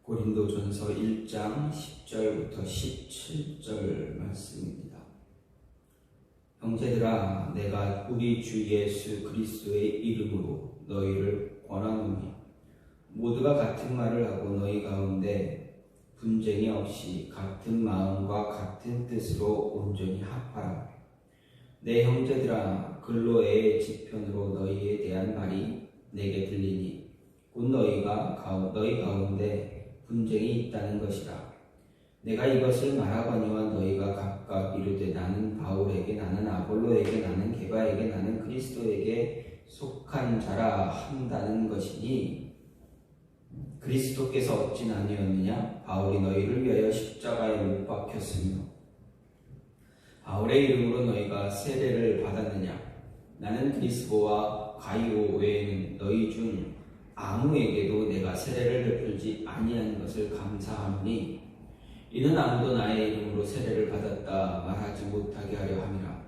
고린도전서 1장 10절부터 17절 말씀입니다. 형제들아, 내가 우리 주 예수 그리스도의 이름으로 너희를 권하노니 모두가 같은 말을 하고 너희 가운데 분쟁이 없이 같은 마음과 같은 뜻으로 온전히 합하라. 내 형제들아, 근로의 지편으로 너희에 대한 말이 내게 들리니 곧 너희 가운데 분쟁이 있다는 것이라. 내가 이것을 말하거니와 너희가 각각 이르되 나는 바울에게, 나는 아볼로에게, 나는 게바에게, 나는 그리스도에게 속한 자라 한다는 것이니 그리스도께서 어찌 나뉘었느냐? 바울이 너희를 위하여 십자가에 못 박혔으며 바울의 이름으로 너희가 세례를 받았느냐? 나는 그리스도와 가이오 외에는 너희 중 아무에게도 내가 세례를 베풀지 아니한 것을 감사하노니 이는 아무도 나의 이름으로 세례를 받았다 말하지 못하게 하려 함이라.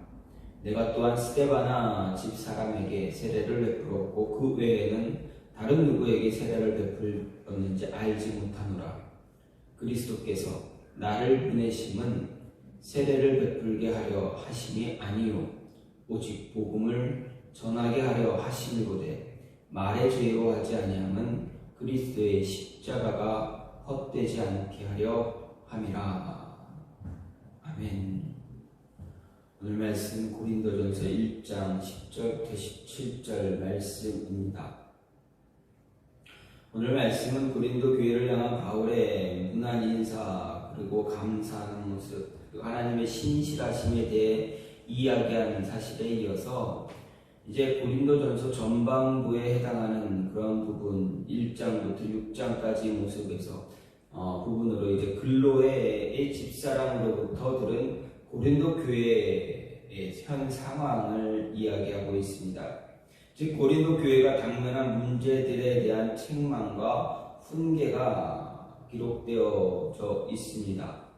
내가 또한 스데바나 집사람에게 세례를 베풀었고 그 외에는 다른 누구에게 세례를 베풀었는지 알지 못하노라. 그리스도께서 나를 보내심은 세례를 베풀게 하려 하심이 아니요 오직 복음을 전하게 하려 하심이로되 말의 죄로 하지 아니함은 그리스도의 십자가가 헛되지 않게 하려 함이라. 아멘. 오늘 말씀 고린도전서 1장 10절부터 17절 말씀입니다. 오늘 말씀은 고린도 교회를 향한 바울의 문안 인사 그리고 감사하는 모습 그리고 하나님의 신실하심에 대해 이야기하는 사실에 이어서 이제 고린도전서 전반부에 해당하는 그런 부분 1장부터 6장까지 모습에서 부분으로 이제 근로의 집사람으로부터 들은 고린도 교회의 현 상황을 이야기하고 있습니다. 즉 고린도 교회가 당면한 문제들에 대한 책망과 훈계가 기록되어져 있습니다.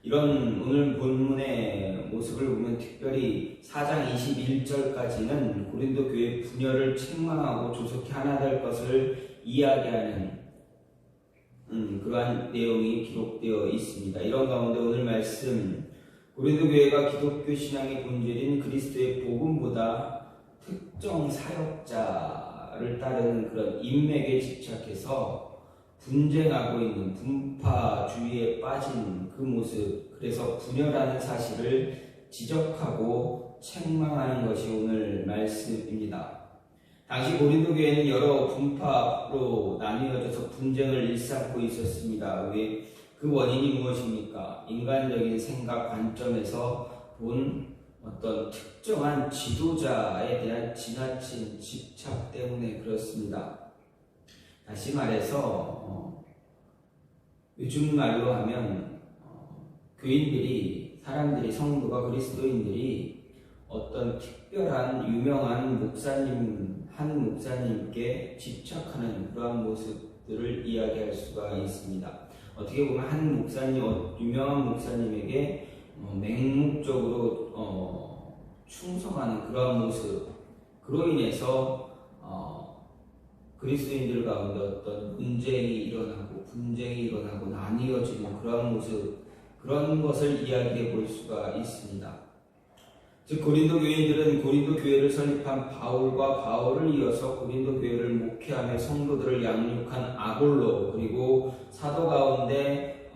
이런 오늘 본문의 모습을 보면 특별히 4장 21절까지는 고린도 교회의 분열을 책망하고 조속히 하나 될 것을 이야기하는 그러한 내용이 기록되어 있습니다. 이런 가운데 오늘 말씀 고린도 교회가 기독교 신앙의 본질인 그리스도의 복음보다 특정 사역자를 따르는 그런 인맥에 집착해서 분쟁하고 있는 분파주의에 빠진 그 모습, 그래서 분열하는 사실을 지적하고 책망하는 것이 오늘 말씀입니다. 당시 고린도 교회는 여러 분파로 나뉘어져서 분쟁을 일삼고 있었습니다. 왜? 그 원인이 무엇입니까? 인간적인 생각 관점에서 본 어떤 특정한 지도자에 대한 지나친 집착 때문에 그렇습니다. 다시 말해서 요즘 말로 하면 교인들이, 사람들이, 성도가, 그리스도인들이 어떤 특별한 유명한 목사님, 한 목사님께 집착하는 그러한 모습들을 이야기할 수가 있습니다. 어떻게 보면 한 목사님, 유명한 목사님에게 맹목적으로 충성하는 그러한 모습, 그로 인해서 그리스도인들 가운데 어떤 문쟁이 일어나고 분쟁이 일어나고 나뉘어지는 그러한 모습, 그런 것을 이야기해 볼 수가 있습니다. 즉 고린도 교인들은 고린도 교회를 설립한 바울과 바울을 이어서 고린도 교회를 목회하며 성도들을 양육한 아볼로, 그리고 사도 가운데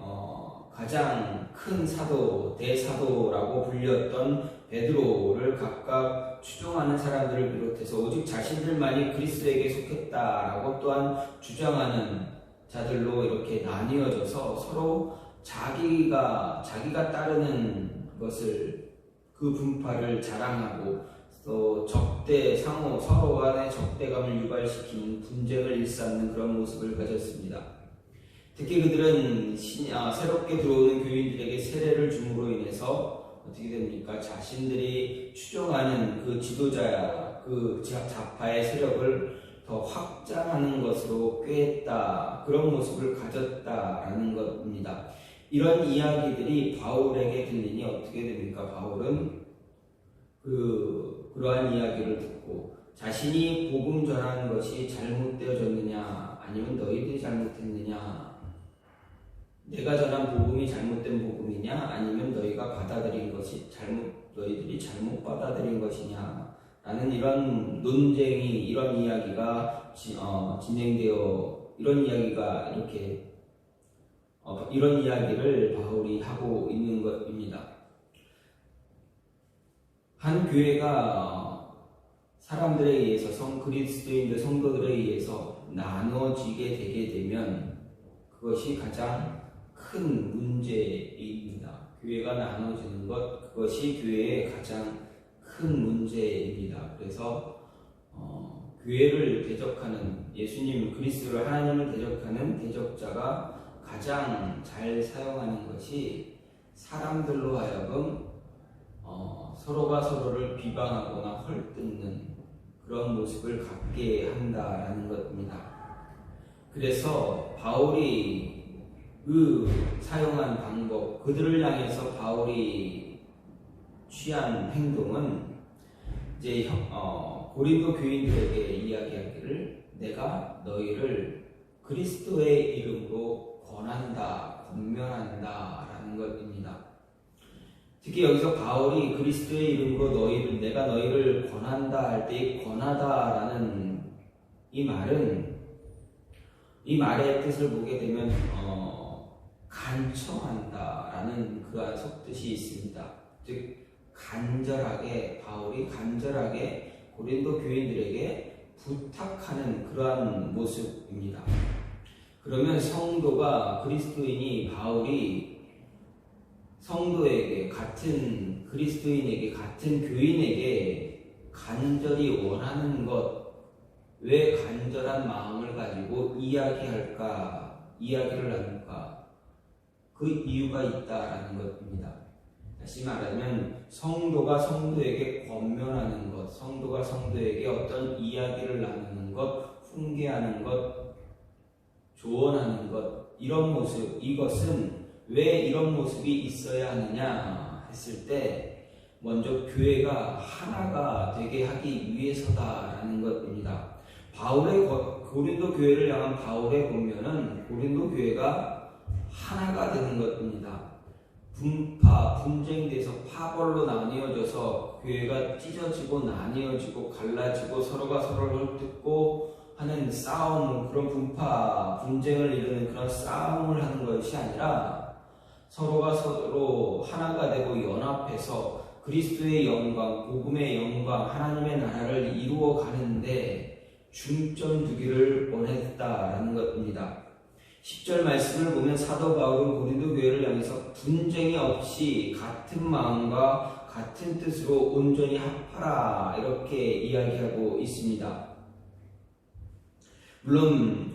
가장 큰 사도, 대사도라고 불렸던 베드로를 각각 추종하는 사람들을 비롯해서 오직 자신들만이 그리스도에게 속했다라고 또한 주장하는 자들로 이렇게 나뉘어져서 서로 자기가 따르는 것을, 그 분파를 자랑하고 또 서로 간의 적대감을 유발시키는 분쟁을 일삼는 그런 모습을 가졌습니다. 특히 그들은 새롭게 들어오는 교인들에게 세례를 줌으로 인해서 어떻게 됩니까? 자신들이 추종하는 그 지도자야, 그 좌파의 세력을 더 확장하는 것으로 꾀했다, 그런 모습을 가졌다라는 겁니다. 이런 이야기들이 바울에게 들리니 어떻게 됩니까? 바울은 그러한 이야기를 듣고 자신이 복음 전하는 것이 잘못되어졌느냐, 아니면 너희들이 잘못했느냐, 내가 전한 복음이 잘못된 복음이냐, 아니면 너희가 받아들인 것이 너희들이 잘못 받아들인 것이냐 라는 이런 논쟁이, 이런 이야기가 진행되어, 이런 이야기가 이렇게 이런 이야기를 바울이 하고 있는 것입니다. 한 교회가 사람들에 의해서, 그리스도인들 성도들에 의해서 나눠지게 되게 되면 그것이 가장 큰 문제입니다. 교회가 나눠지는 것, 그것이 교회의 가장 큰 문제입니다. 그래서 교회를 대적하는, 예수님 그리스도를, 하나님을 대적하는 대적자가 가장 잘 사용하는 것이 사람들로 하여금 서로가 서로를 비방하거나 헐뜯는 그런 모습을 갖게 한다라는 것입니다. 그래서 바울이 사용한 방법, 그들을 향해서 바울이 취한 행동은 이제 고린도 교인들에게 이야기하기를, 내가 너희를 그리스도의 이름으로 권한다, 권면한다 라는 것입니다. 특히 여기서 바울이 그리스도의 이름으로 내가 너희를 권한다 할 때 이 권하다라는 이 말은, 이 말의 뜻을 보게 되면 간청한다라는 그러한 속뜻이 있습니다. 즉 간절하게, 바울이 간절하게 고린도 교인들에게 부탁하는 그러한 모습입니다. 그러면 성도가, 그리스도인이, 바울이 성도에게, 같은 그리스도인에게, 같은 교인에게 간절히 원하는 것, 왜 간절한 마음을 가지고 이야기를 나눌까? 그 이유가 있다라는 것입니다. 다시 말하면 성도가 성도에게 권면하는 것, 성도가 성도에게 어떤 이야기를 나누는 것, 훈계하는 것, 조언하는 것, 이런 모습, 이것은 왜 이런 모습이 있어야 하느냐 했을 때 먼저 교회가 하나가 되게 하기 위해서다라는 것입니다. 고린도 교회를 향한 바울의 권면은 고린도 교회가 하나가 되는 것입니다. 분쟁돼서 파벌로 나뉘어져서 교회가 찢어지고 나뉘어지고 갈라지고 서로가 서로를 헐뜯고 하는 싸움, 그런 분쟁을 이루는 그런 싸움을 하는 것이 아니라 서로가 서로 하나가 되고 연합해서 그리스도의 영광, 복음의 영광, 하나님의 나라를 이루어 가는데 중점 두기를 원했다라는 것입니다. 10절 말씀을 보면 사도 바울은 고린도 교회를 향해서 분쟁이 없이 같은 마음과 같은 뜻으로 온전히 합하라, 이렇게 이야기하고 있습니다. 물론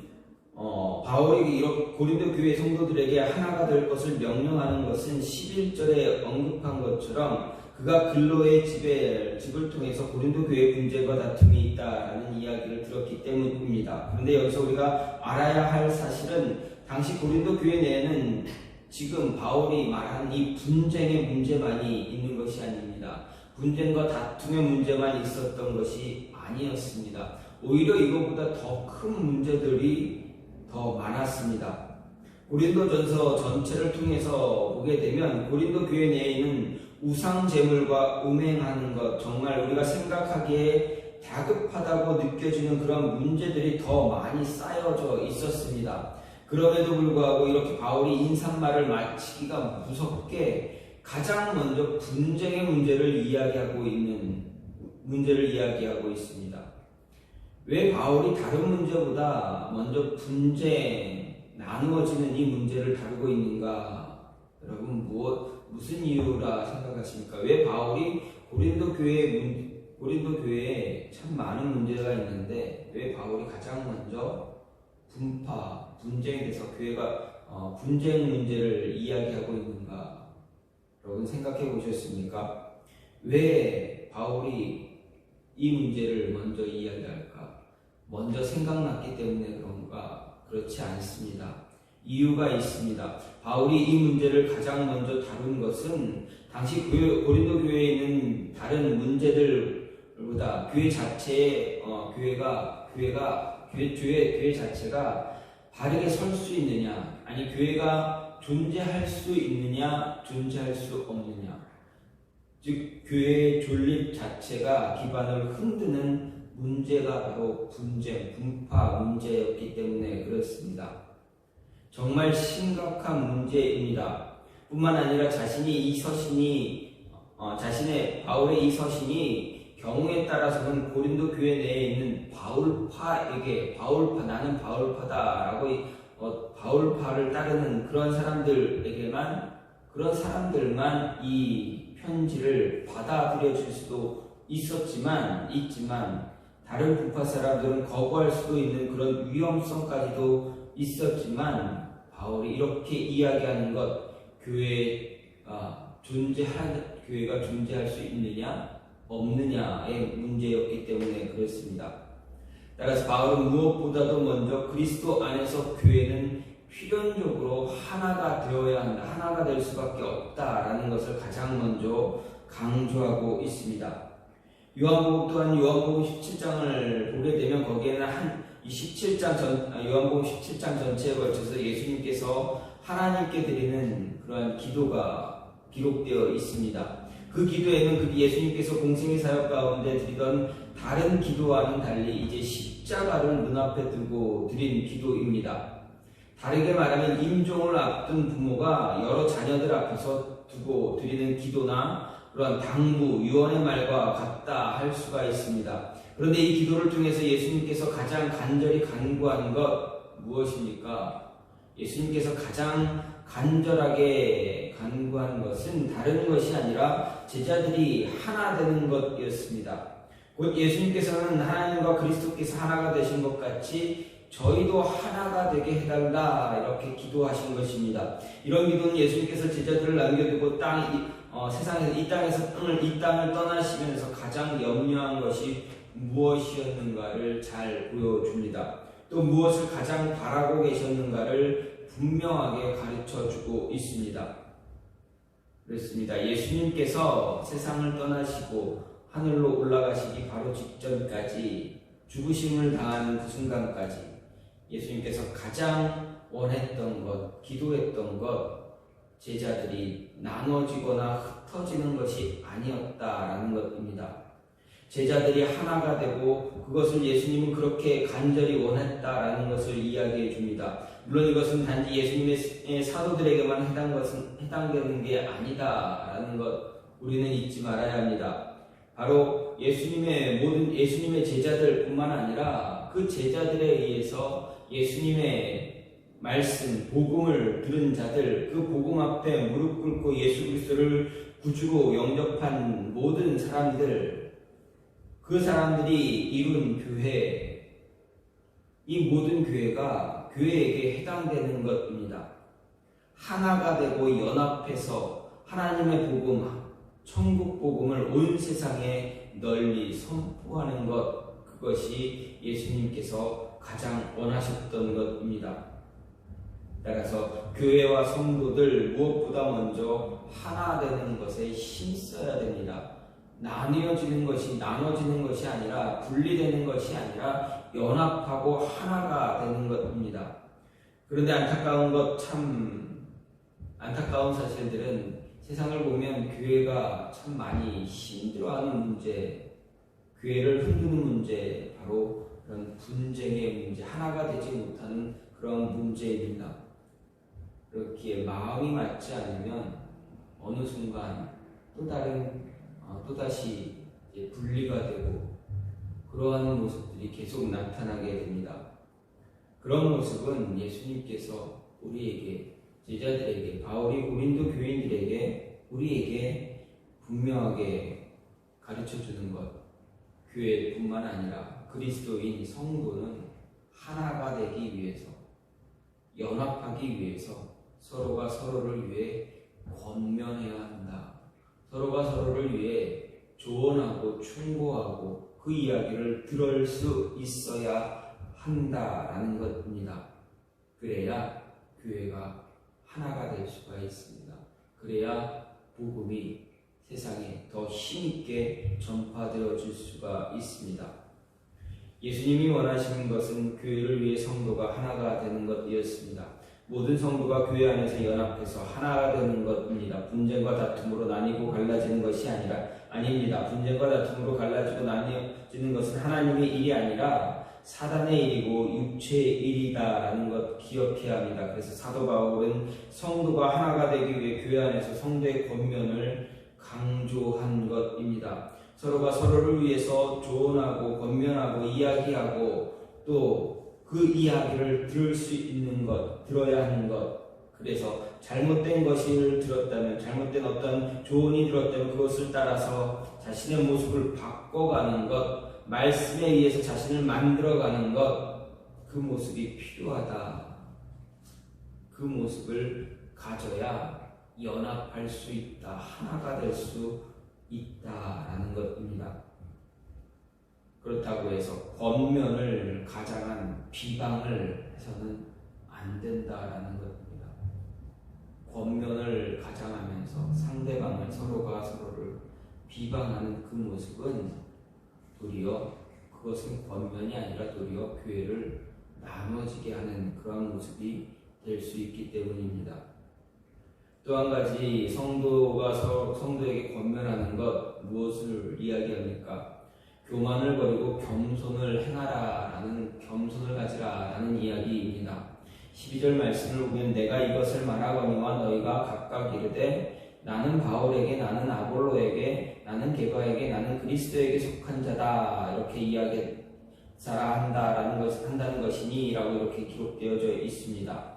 바울이 이렇게 고린도 교회 성도들에게 하나가 될 것을 명령하는 것은 11절에 언급한 것처럼 그가 근로의 집을 통해서 고린도 교회의 분쟁과 다툼이 있다라는 이야기를 들었기 때문입니다. 그런데 여기서 우리가 알아야 할 사실은 당시 고린도 교회 내에는 지금 바울이 말한 이 분쟁의 문제만이 있는 것이 아닙니다. 분쟁과 다툼의 문제만 있었던 것이 아니었습니다. 오히려 이것보다 더 큰 문제들이 더 많았습니다. 고린도전서 전체를 통해서 보게 되면 고린도 교회 내에 있는 우상 제물과 음행하는 것, 정말 우리가 생각하기에 다급하다고 느껴지는 그런 문제들이 더 많이 쌓여져 있었습니다. 그럼에도 불구하고 이렇게 바울이 인사말을 마치기가 무섭게 가장 먼저 분쟁의 문제를 이야기하고 있습니다. 왜 바울이 다른 문제보다 먼저 나누어지는 이 문제를 다루고 있는가? 여러분, 무슨 이유라 생각하십니까? 왜 바울이 고린도 교회에 참 많은 문제가 있는데 왜 바울이 가장 먼저 분쟁에 대해서 교회가 분쟁 문제를 이야기하고 있는가? 여러분 생각해 보셨습니까? 왜 바울이 이 문제를 먼저 이야기할까? 먼저 생각났기 때문에 그런가? 그렇지 않습니다. 이유가 있습니다. 바울이 이 문제를 가장 먼저 다룬 것은 당시 고린도 교회에 있는 다른 문제들보다 교회 자체의 교회 자체가 바르게 설 수 있느냐, 아니 교회가 존재할 수 있느냐, 존재할 수 없느냐. 즉 교회의 존립 자체가 기반을 흔드는 문제가 바로 분쟁, 분파 문제였기 때문에 그렇습니다. 정말 심각한 문제입니다. 뿐만 아니라 바울의 이 서신이 경우에 따라서는 고린도 교회 내에 있는 바울파에게 나는 바울파다라고 바울파를 따르는 그런 사람들만 이 편지를 받아들여 줄 수도 있지만 다른 분파 사람들은 거부할 수도 있는 그런 위험성까지도 있었지만 바울이 이렇게 이야기하는 것, 교회가 존재할 수 있느냐 없느냐의 문제였기 때문에 그렇습니다. 따라서 바울은 무엇보다도 먼저 그리스도 안에서 교회는 필연적으로 하나가 되어야 한다, 하나가 될 수밖에 없다라는 것을 가장 먼저 강조하고 있습니다. 요한복음 또한 요한복음 17장을 보게 되면 거기에는 요한복음 17장 전체에 걸쳐서 예수님께서 하나님께 드리는 그러한 기도가 기록되어 있습니다. 그 기도에는 예수님께서 공생의 사역 가운데 드리던 다른 기도와는 달리 이제 십자가를 눈앞에 두고 드린 기도입니다. 다르게 말하면 임종을 앞둔 부모가 여러 자녀들 앞에서 두고 드리는 기도나 그런 당부, 유언의 말과 같다 할 수가 있습니다. 그런데 이 기도를 통해서 예수님께서 가장 간절히 간구한 것 무엇입니까? 예수님께서 가장 간절하게 간구한 것은 다른 것이 아니라 제자들이 하나 되는 것이었습니다. 곧 예수님께서는 하나님과 그리스도께서 하나가 되신 것 같이 저희도 하나가 되게 해달라 이렇게 기도하신 것입니다. 이런 기도는 예수님께서 제자들을 남겨두고 세상에서 이 땅을 떠나시면서 가장 염려한 것이 무엇이었는가를 잘 보여줍니다. 또 무엇을 가장 바라고 계셨는가를 분명하게 가르쳐주고 있습니다. 그렇습니다. 예수님께서 세상을 떠나시고 하늘로 올라가시기 바로 직전까지 죽으심을 당하는 그 순간까지 예수님께서 가장 원했던 것, 기도했던 것, 제자들이 나눠지거나 흩어지는 것이 아니었다라는 것입니다. 제자들이 하나가 되고 그것을 예수님은 그렇게 간절히 원했다라는 것을 이야기해 줍니다. 물론 이것은 단지 예수님의 사도들에게만 해당되는 게 아니다라는 것 우리는 잊지 말아야 합니다. 바로 예수님의 제자들뿐만 아니라 그 제자들에 의해서 예수님의 말씀, 복음을 들은 자들, 그 복음 앞에 무릎 꿇고 예수 그리스도를 구주로 영접한 모든 사람들, 그 사람들이 이룬 교회, 이 모든 교회가 교회에게 해당되는 것입니다. 하나가 되고 연합해서 하나님의 복음, 천국 복음을 온 세상에 널리 선포하는 것, 그것이 예수님께서 가장 원하셨던 것입니다. 따라서 교회와 성도들 무엇보다 먼저 하나 되는 것에 힘써야 됩니다. 나눠지는 것이 아니라 분리되는 것이 아니라 연합하고 하나가 되는 것입니다. 그런데 안타까운 사실들은 세상을 보면 교회가 참 많이 힘들어하는 문제, 교회를 흔드는 문제, 바로 그런 분쟁의 문제, 하나가 되지 못하는 그런 문제입니다. 그렇기에 마음이 맞지 않으면 어느 순간 또다시 분리가 되고 그러한 모습들이 계속 나타나게 됩니다. 그런 모습은 예수님께서 우리에게, 제자들에게, 바울이 고린도 교인들에게, 우리에게 분명하게 가르쳐주는 것, 교회뿐만 아니라 그리스도인 성도는 하나가 되기 위해서, 연합하기 위해서 서로가 서로를 위해 권면해야 한다. 서로가 서로를 위해 조언하고 충고하고 그 이야기를 들을 수 있어야 한다라는 것입니다. 그래야 교회가 하나가 될 수가 있습니다. 그래야 복음이 세상에 더 힘있게 전파되어 줄 수가 있습니다. 예수님이 원하시는 것은 교회를 위해 성도가 하나가 되는 것이었습니다. 모든 성도가 교회 안에서 연합해서 하나가 되는 것입니다. 분쟁과 다툼으로 나뉘고 갈라지는 것이 아닙니다. 분쟁과 다툼으로 갈라지고 나뉘어지는 것은 하나님의 일이 아니라 사단의 일이고 육체의 일이다라는 것 기억해야 합니다. 그래서 사도 바울은 성도가 하나가 되기 위해 교회 안에서 성도의 권면을 강조한 것입니다. 서로가 서로를 위해서 조언하고 권면하고 이야기하고 또 그 이야기를 들을 수 있는 것, 들어야 하는 것. 그래서 잘못된 것을 들었다면, 잘못된 어떤 조언이 들었다면 그것을 따라서 자신의 모습을 바꿔가는 것, 말씀에 의해서 자신을 만들어가는 것, 그 모습이 필요하다. 그 모습을 가져야 연합할 수 있다. 하나가 될 수 있다라는 것입니다. 그렇다고 해서 권면을 가장한 비방을 해서는 안 된다라는 것입니다. 권면을 가장하면서 상대방을 서로가 서로를 비방하는 그 모습은 도리어 그것은 권면이 아니라 도리어 교회를 나눠지게 하는 그런 모습이 될 수 있기 때문입니다. 또 한 가지 성도가 성도에게 권면하는 것 무엇을 이야기합니까? 교만을 버리고 겸손을 겸손을 가지라라는 이야기입니다. 12절 말씀을 보면 내가 이것을 말하거니와 너희가 각각 이르되 나는 바울에게 나는 아볼로에게 나는 게바에게 나는 그리스도에게 속한 자다 이렇게 이야기하라 한다는 것이니라고 이렇게 기록되어져 있습니다.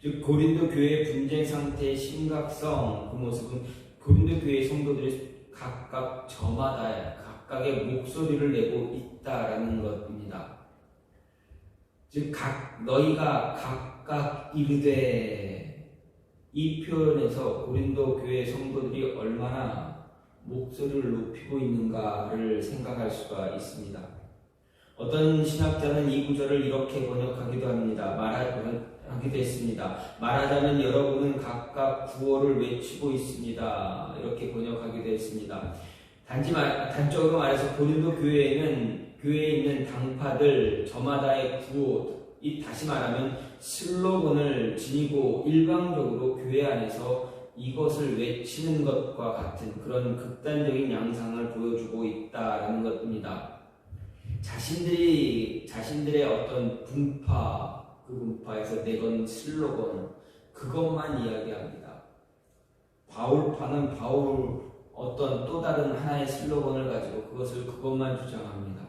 즉 고린도 교회의 분쟁 상태의 심각성 그 모습은 고린도 교회의 성도들이 각각 저마다 각각의 목소리를 내고 있다라는 것입니다. 즉 너희가 각각 이르되 이 표현에서 고린도 교회 성도들이 얼마나 목소리를 높이고 있는가를 생각할 수가 있습니다. 어떤 신학자는 이 구절을 이렇게 번역하기도 합니다. 하기도 했습니다. 말하자면 여러분은 각각 구호를 외치고 있습니다. 이렇게 번역하기도 했습니다. 단적으로 말해서 고린도 교회에 있는 당파들 저마다의 구호, 다시 말하면 슬로건을 지니고 일방적으로 교회 안에서 이것을 외치는 것과 같은 그런 극단적인 양상을 보여주고 있다라는 것입니다. 자신들의 어떤 분파, 그 분파에서 내건 슬로건, 그것만 이야기합니다. 바울파는 어떤 또 다른 하나의 슬로건을 가지고 그것만 주장합니다.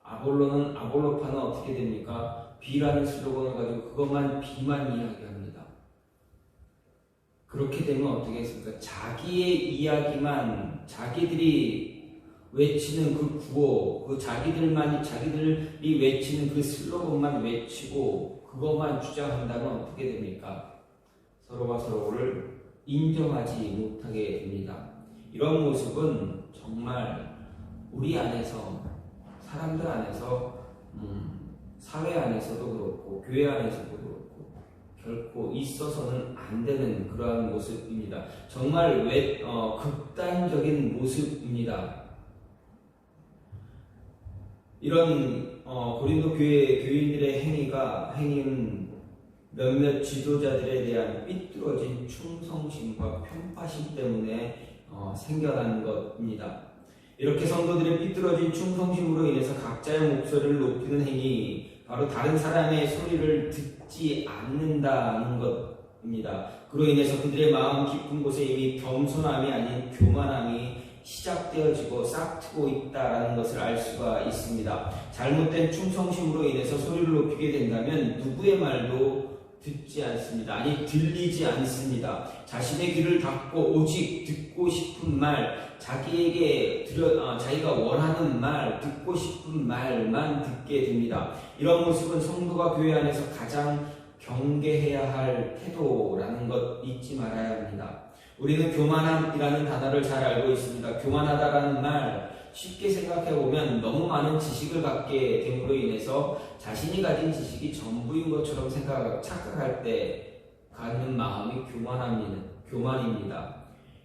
아볼로파는 어떻게 됩니까? B라는 슬로건을 가지고 B만 이야기합니다. 그렇게 되면 어떻게 했습니까? 자기의 이야기만, 자기들이 외치는 그 구호, 자기들이 외치는 그 슬로건만 외치고 그것만 주장한다면 어떻게 됩니까? 서로가 서로를 인정하지 못하게 됩니다. 이런 모습은 정말 우리 안에서, 사람들 안에서, 사회 안에서도 그렇고 교회 안에서도 그렇고 결코 있어서는 안 되는 그러한 모습입니다. 정말 극단적인 모습입니다. 이런 고린도 교회 교인들의 행위는 몇몇 지도자들에 대한 삐뚤어진 충성심과 편파심 때문에 생겨난 것입니다. 이렇게 성도들의 삐뚤어진 충성심으로 인해서 각자의 목소리를 높이는 행위, 바로 다른 사람의 소리를 듣지 않는다는 것입니다. 그로 인해서 그들의 마음 깊은 곳에 이미 겸손함이 아닌 교만함이 시작되어지고 싹트고 있다는 것을 알 수가 있습니다. 잘못된 충성심으로 인해서 소리를 높이게 된다면 누구의 말도 듣지 않습니다. 아니, 들리지 않습니다. 자신의 귀를 닫고 오직 듣고 싶은 말, 자기가 원하는 말, 듣고 싶은 말만 듣게 됩니다. 이런 모습은 성도가 교회 안에서 가장 경계해야 할 태도라는 것 잊지 말아야 합니다. 우리는 교만함이라는 단어를 잘 알고 있습니다. 교만하다라는 말 쉽게 생각해보면 너무 많은 지식을 갖게 됨으로 인해서 자신이 가진 지식이 전부인 것처럼 착각할 때 갖는 마음이 교만입니다.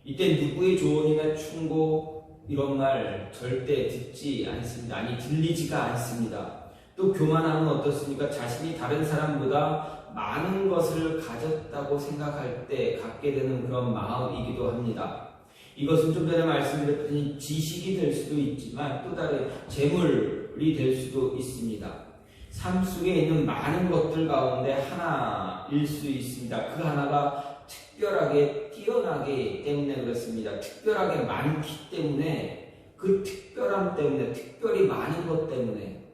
이때 누구의 조언이나 충고 이런 말 절대 듣지 않습니다. 아니, 들리지가 않습니다. 또 교만함은 어떻습니까? 자신이 다른 사람보다 많은 것을 가졌다고 생각할 때 갖게 되는 그런 마음이기도 합니다. 이것은 좀 전에 말씀드렸더니 지식이 될 수도 있지만 또 다른 재물이 될 수도 있습니다. 삶 속에 있는 많은 것들 가운데 하나일 수 있습니다. 그 하나가 특별하게 뛰어나기 때문에 그렇습니다. 특별하게 많기 때문에 그 특별함 때문에 특별히 많은 것 때문에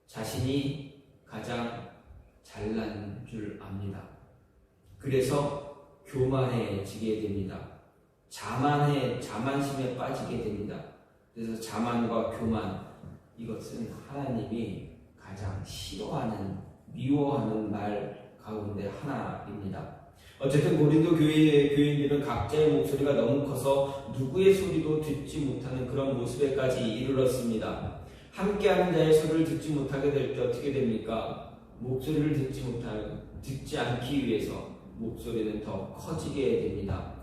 자신이 가장 잘난 줄 압니다. 그래서 교만해지게 됩니다. 자만심에 빠지게 됩니다. 그래서 자만과 교만, 이것은 하나님이 가장 싫어하는, 미워하는 말 가운데 하나입니다. 어쨌든 고린도 교회의 교인들은 각자의 목소리가 너무 커서 누구의 소리도 듣지 못하는 그런 모습에까지 이르렀습니다. 함께하는 자의 소리를 듣지 못하게 될 때 어떻게 됩니까? 목소리를 듣지 않기 위해서 목소리는 더 커지게 됩니다.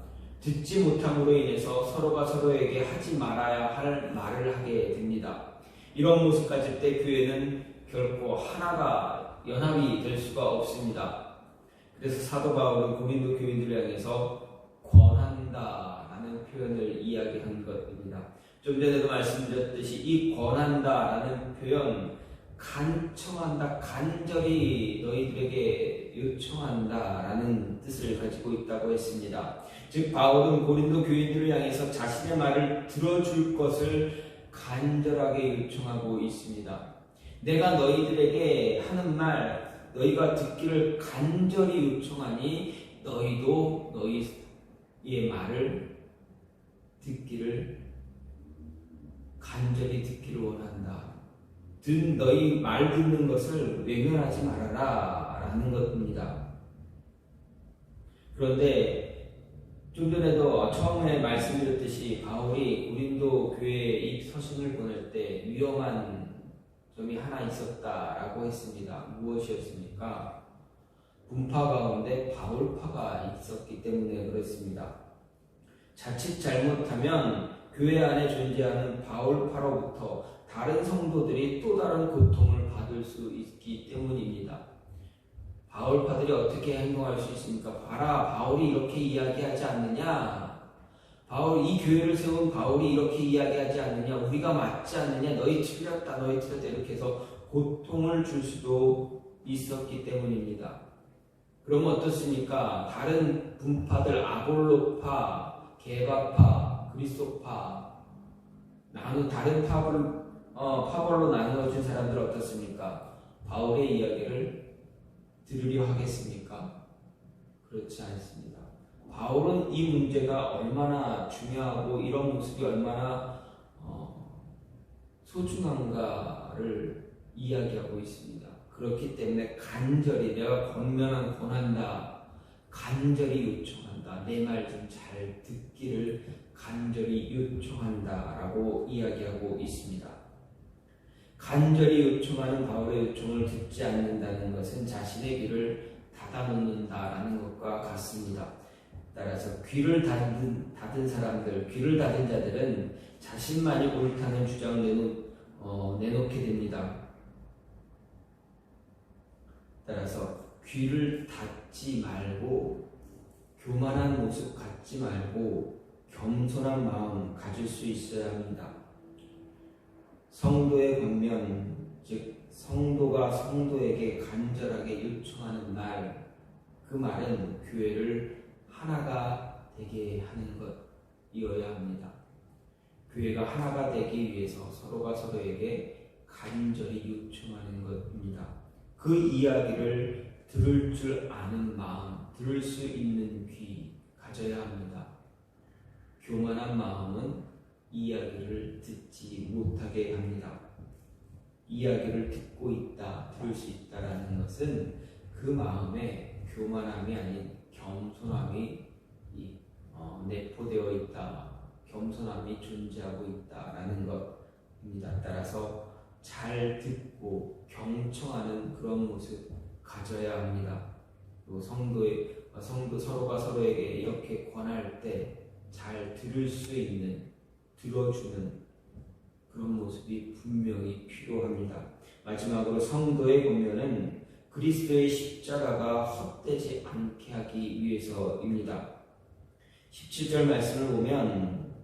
듣지 못함으로 인해서 서로가 서로에게 하지 말아야 할 말을 하게 됩니다. 이런 모습까지 때 교회는 결코 하나가 연합이 될 수가 없습니다. 그래서 사도 바울은 고린도 교인들을 향해서 권한다라는 표현을 이야기한 것입니다. 좀 전에도 말씀드렸듯이 이 권한다라는 표현, 간청한다, 간절히 너희들에게 요청한다라는 뜻을 가지고 있다고 했습니다. 즉 바울은 고린도 교인들을 향해서 자신의 말을 들어줄 것을 간절하게 요청하고 있습니다. 내가 너희들에게 하는 말, 너희가 듣기를 간절히 요청하니 너희도 너희의 말을 간절히 듣기를 원한다. 너희 말 듣는 것을 외면하지 말아라 라는 것입니다. 그런데 좀 전에도 처음에 말씀드렸듯이 바울이 고린도 교회에 이 서신을 보낼 때 위험한 점이 하나 있었다라고 했습니다. 무엇이었습니까? 분파 가운데 바울파가 있었기 때문에 그렇습니다. 자칫 잘못하면 교회 안에 존재하는 바울파로부터 다른 성도들이 또 다른 고통을 받을 수 있기 때문입니다. 바울파들이 어떻게 행동할 수 있습니까? 봐라, 바울이 이렇게 이야기하지 않느냐? 이 교회를 세운 바울이 이렇게 이야기하지 않느냐? 우리가 맞지 않느냐? 너희 틀렸다 이렇게 해서 고통을 줄 수도 있었기 때문입니다. 그럼 어떻습니까? 다른 분파들, 아볼로파, 게바파, 그리스도파, 다른 파벌로 나누어진 사람들 어떻습니까? 바울의 이야기를 들으려 하겠습니까? 그렇지 않습니다. 바울은 이 문제가 얼마나 중요하고 이런 모습이 얼마나 소중한가를 이야기하고 있습니다. 그렇기 때문에 간절히 내가 권한다, 간절히 요청한다, 내 말 좀 잘 듣기를 간절히 요청한다 라고 이야기하고 있습니다. 간절히 요청하는 바울의 요청을 듣지 않는다는 것은 자신의 귀를 닫아놓는다라는 것과 같습니다. 따라서 귀를 닫은 사람들, 귀를 닫은 자들은 자신만이 옳다는 주장을 내놓게 됩니다. 따라서 귀를 닫지 말고 교만한 모습 갖지 말고 겸손한 마음 가질 수 있어야 합니다. 성도의 권면, 즉 성도가 성도에게 간절하게 요청하는 말, 그 말은 교회를 하나가 되게 하는 것이어야 합니다. 교회가 하나가 되기 위해서 서로가 서로에게 간절히 요청하는 것입니다. 그 이야기를 들을 줄 아는 마음, 들을 수 있는 귀 가져야 합니다. 교만한 마음은 이야기를 듣지 못하게 합니다. 이야기를 듣고 있다, 들을 수 있다라는 것은 그 마음에 교만함이 아닌 겸손함이 내포되어 있다, 겸손함이 존재하고 있다라는 것입니다. 따라서 잘 듣고 경청하는 그런 모습 가져야 합니다. 또 성도 서로가 서로에게 이렇게 권할 때 잘 들을 수 있는, 들어주는 그런 모습이 분명히 필요합니다. 마지막으로 성도에 보면은 그리스도의 십자가가 헛되지 않게 하기 위해서입니다. 17절 말씀을 보면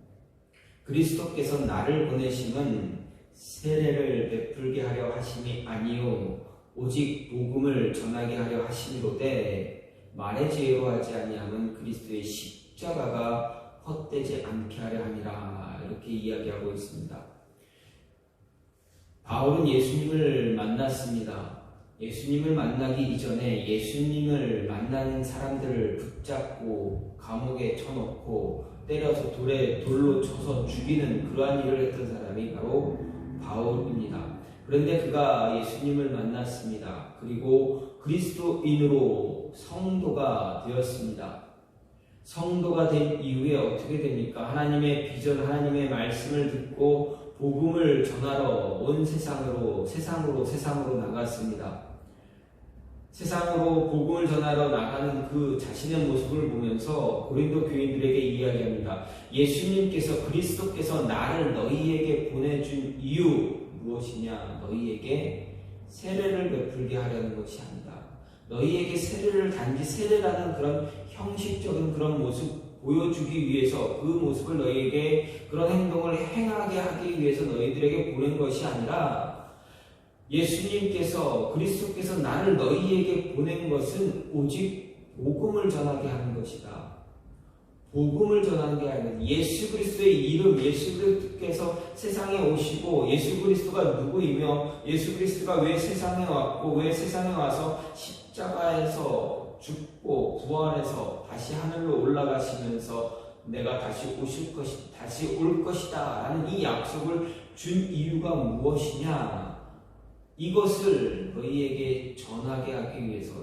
그리스도께서 나를 보내심은 세례를 베풀게 하려 하심이 아니요 오직 복음을 전하게 하려 하심이로되 말의 지혜로 하지 아니함은 그리스도의 십자가가 헛되지 않게 하려 함이라 이렇게 이야기하고 있습니다. 바울은 예수님을 만났습니다. 예수님을 만나기 이전에 예수님을 만나는 사람들을 붙잡고 감옥에 쳐놓고 때려서 돌로 쳐서 죽이는 그러한 일을 했던 사람이 바로 바울입니다. 그런데 그가 예수님을 만났습니다. 그리고 그리스도인으로 성도가 되었습니다. 성도가 된 이후에 어떻게 됩니까? 하나님의 비전, 하나님의 말씀을 듣고 복음을 전하러 온 세상으로 나갔습니다. 세상으로 복음을 전하러 나가는 그 자신의 모습을 보면서 고린도 교인들에게 이야기합니다. 예수님께서 그리스도께서 나를 너희에게 보내준 이유 무엇이냐? 너희에게 세례를 베풀게 하려는 것이 아니다. 너희에게 세례를 단지 세례라는 그런 형식적인 그런 모습 보여주기 위해서 그 모습을 너희에게 그런 행동을 행하게 하기 위해서 너희들에게 보낸 것이 아니라 예수님께서 그리스도께서 나를 너희에게 보낸 것은 오직 복음을 전하게 하는 것이다. 복음을 전하는 게 아니라 예수 그리스도의 이름, 예수 그리스도께서 세상에 오시고 예수 그리스도가 누구이며 예수 그리스도가 왜 세상에 왔고 왜 세상에 와서 십자가에서 죽고 부활해서 다시 하늘로 올라가시면서 내가 다시 올 것이다 라는 이 약속을 준 이유가 무엇이냐? 이것을 너희에게 전하게 하기 위해서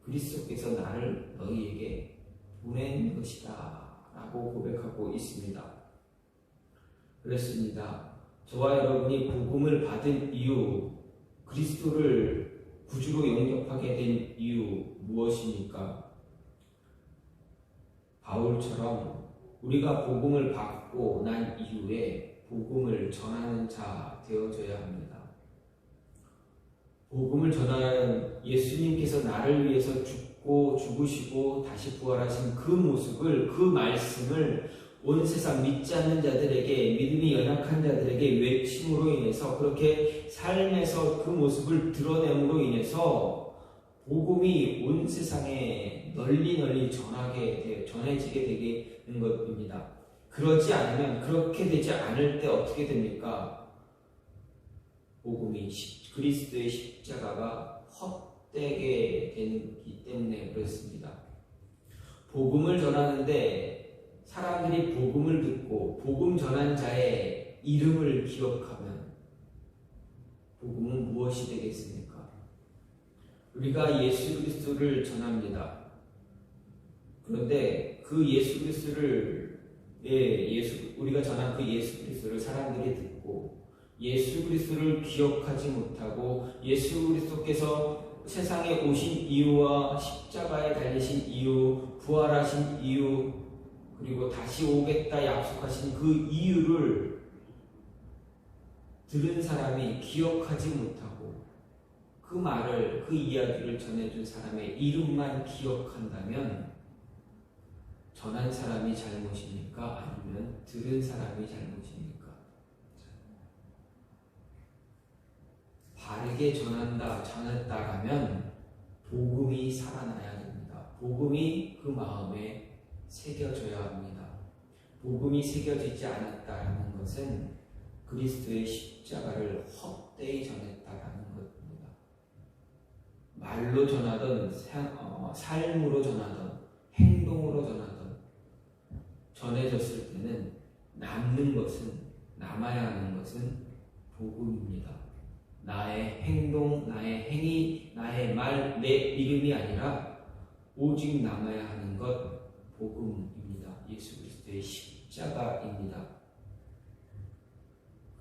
그리스도께서 나를 너희에게 보낸 것이다 라고 고백하고 있습니다. 그렇습니다. 저와 여러분이 복음을 받은 이유, 그리스도를 구주로 영접하게 된 이유 무엇입니까? 바울처럼 우리가 복음을 받고 난 이후에 복음을 전하는 자 되어져야 합니다. 복음을 전하는 예수님께서 나를 위해서 죽으시고 다시 부활하신 그 모습을, 그 말씀을 온 세상 믿지 않는 자들에게, 믿음이 연약한 자들에게 외침으로 인해서, 그렇게 삶에서 그 모습을 드러냄으로 인해서 복음이 온 세상에 널리 전해지게 되게 되는 것입니다. 그렇지 않으면, 그렇게 되지 않을 때 어떻게 됩니까? 복음이 그리스도의 십자가가 헛되게 되기 때문에 그렇습니다. 복음을 전하는데 사람들이 복음을 듣고 복음 전한 자의 이름을 기억하면 복음은 무엇이 되겠습니까? 우리가 예수 그리스도를 전합니다. 그런데 그 예수 그리스도를 우리가 전한 그 예수 그리스도를 사람들이 듣고 예수 그리스도를 기억하지 못하고 예수 그리스도께서 세상에 오신 이유와 십자가에 달리신 이유, 부활하신 이유, 그리고 다시 오겠다 약속하신 그 이유를 들은 사람이 기억하지 못하고 그 말을, 그 이야기를 전해준 사람의 이름만 기억한다면 전한 사람이 잘못입니까? 아니면 들은 사람이 잘못입니까? 바르게 전했다라면 복음이 살아나야 됩니다. 복음이 그 마음에 새겨져야 합니다. 복음이 새겨지지 않았다라는 것은 그리스도의 십자가를 헛되이 전했다라는 것입니다. 말로 전하던, 삶으로 전하던, 행동으로 전하던, 전해졌을 때는 남아야 하는 것은 복음입니다. 나의 행동, 나의 행위, 나의 말, 내 이름이 아니라 오직 남아야 하는 것 복음입니다. 예수 그리스도의 십자가입니다.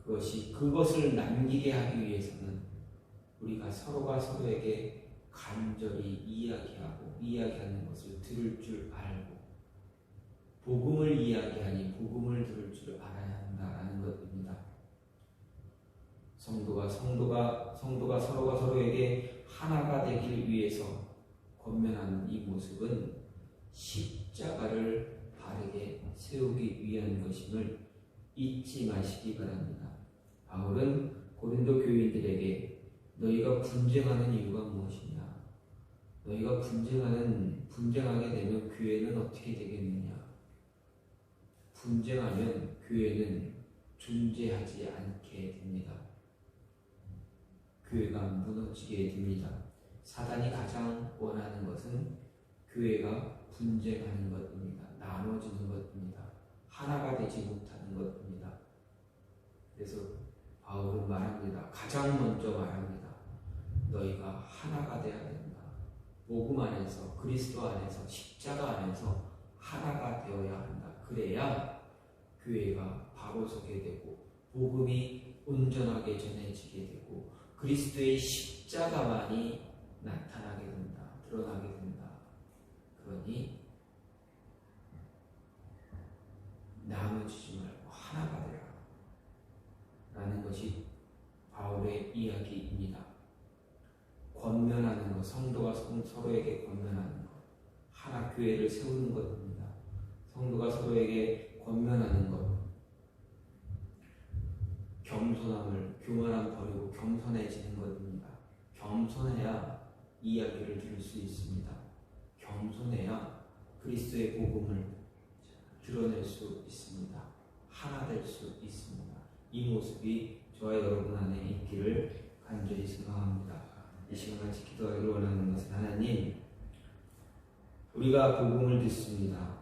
그것을 남기게 하기 위해서는 우리가 서로가 서로에게 간절히 이야기하는 것을 들을 줄 알고 복음을 이야기하니 복음을 들을 줄 알아야 한다라는 것입니다. 성도가 서로가 서로에게 하나가 되길 위해서 권면하는 이 모습은 십자가를 바르게 세우기 위한 것임을 잊지 마시기 바랍니다. 바울은 고린도 교인들에게 너희가 분쟁하는 이유가 무엇이냐? 너희가 분쟁하게 되면 교회는 어떻게 되겠느냐? 분쟁하면 교회는 존재하지 않게 됩니다. 교회가 무너지게 됩니다. 사단이 가장 원하는 것은 교회가 분쟁하는 것입니다. 나눠지는 것입니다. 하나가 되지 못하는 것입니다. 그래서 바울은 말합니다. 가장 먼저 말합니다. 너희가 하나가 되어야 된다. 복음 안에서, 그리스도 안에서, 십자가 안에서 하나가 되어야 한다. 그래야 교회가 바로 서게 되고 복음이 온전하게 전해지게 되고 그리스도의 십자가만이 나타나게 된다. 드러나게 된다. 그러니 나눠지지 말고 하나가 되라 라는 것이 바울의 이야기입니다. 권면하는 것, 성도가 서로에게 권면하는 것, 하나 교회를 세우는 것입니다. 성도가 서로에게 권면하는 것, 겸손함을, 교만함 버리고 겸손해지는 것입니다. 겸손해야 이야기를 들을 수 있습니다. 겸손해야 그리스도의 복음을 드러낼 수 있습니다. 하나 될 수 있습니다. 이 모습이 저와 여러분 안에 있기를 간절히 소망합니다. 이 시간 같이 기도하기를 원하는 것은 하나님, 우리가 복음을 듣습니다.